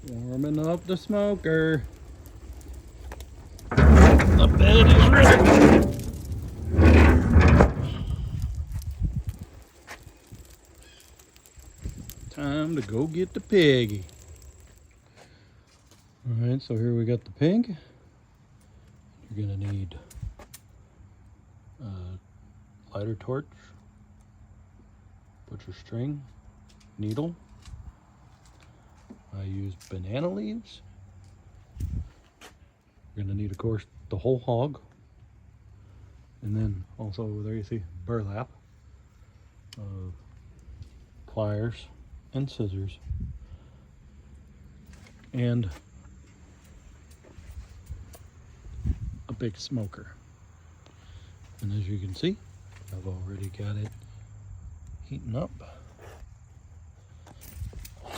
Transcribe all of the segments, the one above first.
Warming up the smoker. The bed is ready. Time to go get the piggy. Alright, so here we got the pig. You're gonna need a lighter torch, butcher string, needle. I use banana leaves. You're gonna need, of course, the whole hog. And then also over there you see burlap, pliers and scissors, and a big smoker. And as you can see, I've already got it heating up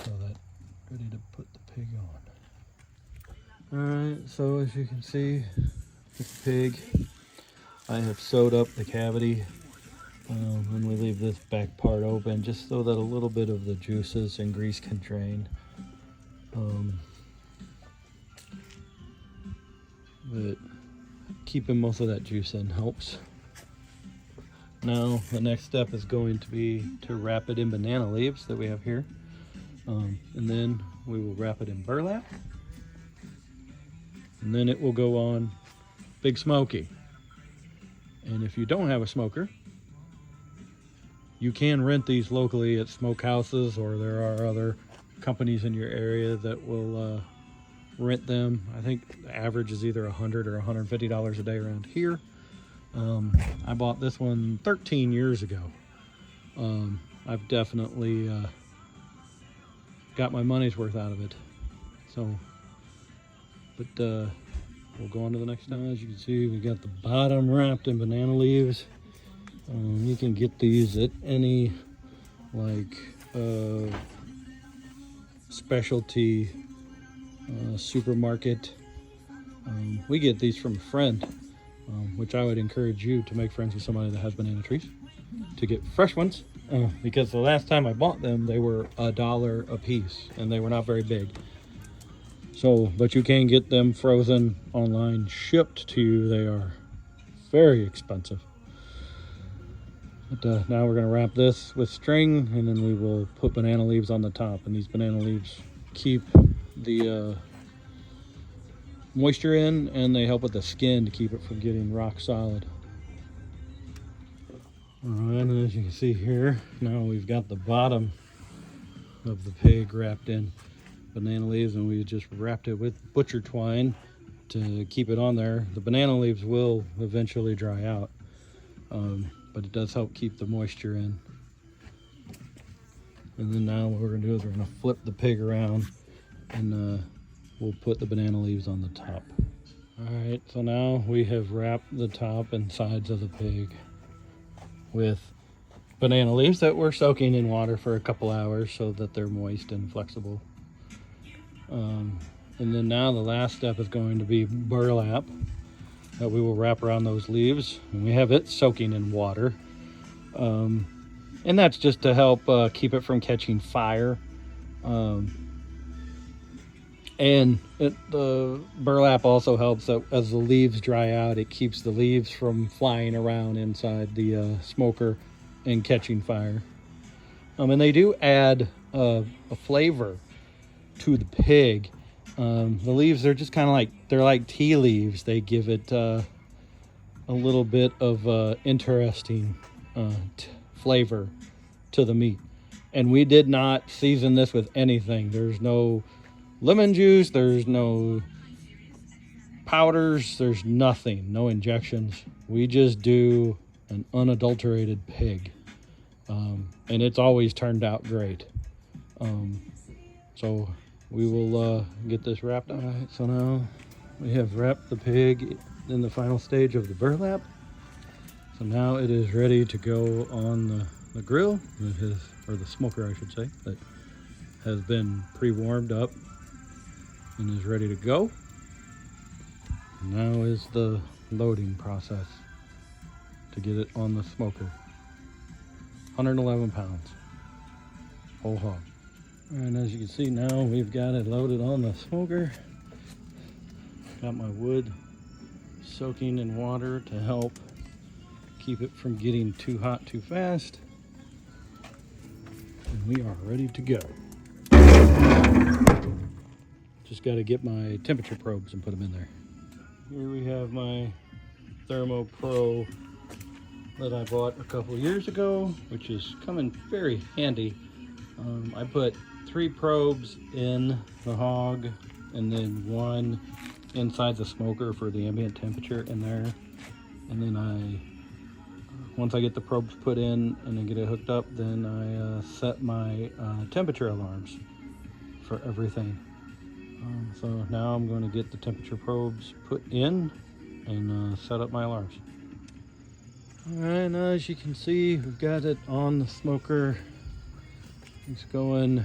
so that ready to put the pig on. Alright, so as you can see, the pig, I have sewed up the cavity when we leave this back part open, just so that a little bit of the juices and grease can drain. But keeping most of that juice in helps. Now the next step is going to be to wrap it in banana leaves that we have here. And then we will wrap it in burlap. And then it will go on Big Smoky. And if you don't have a smoker, you can rent these locally at smokehouses, or there are other companies in your area that will rent them. I think the average is either $100 or $150 a day around here. I bought this one 13 years ago. I've definitely got my money's worth out of it. So, but we'll go on to the next one. As you can see, we got the bottom wrapped in banana leaves. You can get these at any like specialty supermarket. We get these from a friend, which I would encourage you to make friends with somebody that has banana trees to get fresh ones, because the last time I bought them, they were $1 a piece and they were not very big. So, but you can get them frozen online, shipped to you. They are very expensive. But now we're going to wrap this with string, and then we will put banana leaves on the top. And these banana leaves keep the moisture in, and they help with the skin to keep it from getting rock solid. Alright, and as you can see here, now we've got the bottom of the pig wrapped in banana leaves, and we just wrapped it with butcher twine to keep it on there. The banana leaves will eventually dry out, but it does help keep the moisture in. And then now what we're going to do is we're going to flip the pig around, and we'll put the banana leaves on the top. Alright, so now we have wrapped the top and sides of the pig with banana leaves that we're soaking in water for a couple hours so that they're moist and flexible. And then now the last step is going to be burlap that we will wrap around those leaves, and we have it soaking in water, and that's just to help keep it from catching fire. And the burlap also helps that as the leaves dry out, it keeps the leaves from flying around inside the smoker and catching fire. And they do add a flavor to the pig. The leaves are just kind of like, they're like tea leaves. They give it a little bit of interesting flavor to the meat. And we did not season this with anything. There's no lemon juice, there's no powders, there's nothing, no injections. We just do an unadulterated pig, and it's always turned out great. So we will get this wrapped. All right, so now we have wrapped the pig in the final stage of the burlap. So now it is ready to go on the grill, or the smoker I should say, that has been pre-warmed up and is ready to go. Now is the loading process to get it on the smoker. 111 pounds, whole hog. And as you can see now, we've got it loaded on the smoker. Got my wood soaking in water to help keep it from getting too hot too fast. And we are ready to go. Just got to get my temperature probes and put them in there. Here we have my ThermoPro that I bought a couple years ago, which is coming very handy. I put 3 probes in the hog and then 1 inside the smoker for the ambient temperature in there. And then once I get the probes put in and I get it hooked up, then I set my temperature alarms for everything. So now I'm going to get the temperature probes put in and set up my alarms. Alright, now as you can see, we've got it on the smoker. It's going,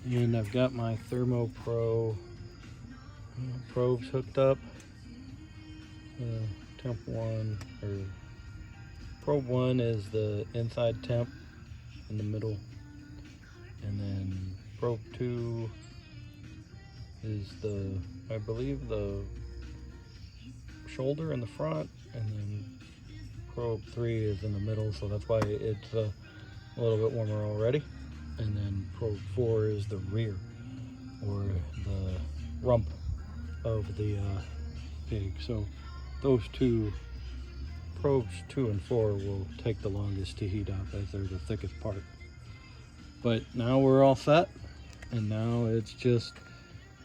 and I've got my ThermoPro probes hooked up. Temp 1, or probe 1 is the inside temp in the middle, and then probe 2 is I believe the shoulder in the front, and then probe 3 is in the middle, so that's why it's a little bit warmer already. And then probe 4 is the rear, or the rump of the pig. So those 2 probes, 2 and 4, will take the longest to heat up as they're the thickest part. But now we're all set, and now it's just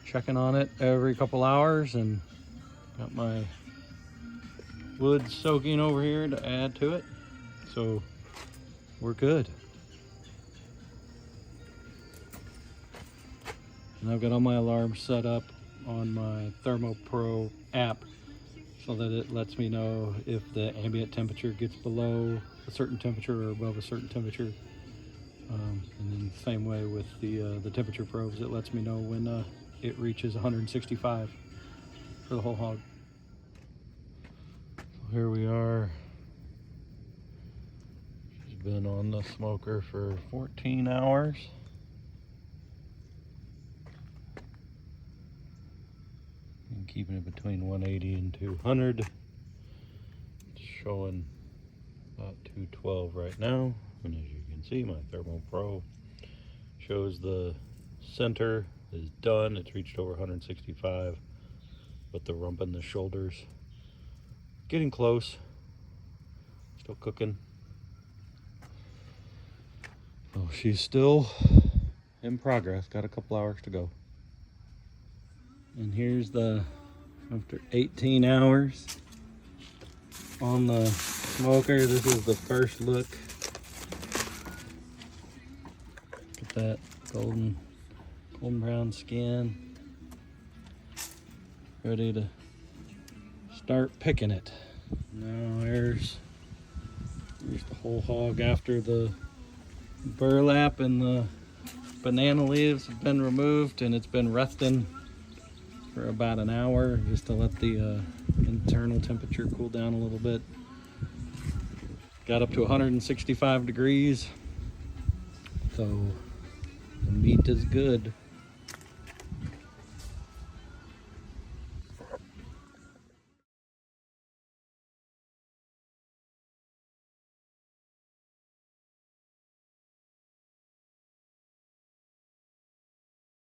checking on it every couple hours, and got my wood soaking over here to add to it, so we're good. And I've got all my alarms set up on my ThermoPro app so that it lets me know if the ambient temperature gets below a certain temperature or above a certain temperature. And then the same way with the temperature probes, it lets me know when it reaches 165 for the whole hog. Here we are. She's been on the smoker for 14 hours. And keeping it between 180 and 200. It's showing about 212 right now. And as you can see, my ThermoPro shows the center is done. It's reached over 165, but the rump and the shoulders getting close, still cooking. Oh, she's still in progress, got a couple hours to go. And here's after 18 hours on the smoker, this is the first look. Look at that golden brown skin, ready to start picking it. Now here's the whole hog after the burlap and the banana leaves have been removed, and it's been resting for about an hour just to let the internal temperature cool down a little bit. Got up to 165 degrees, so the meat is good.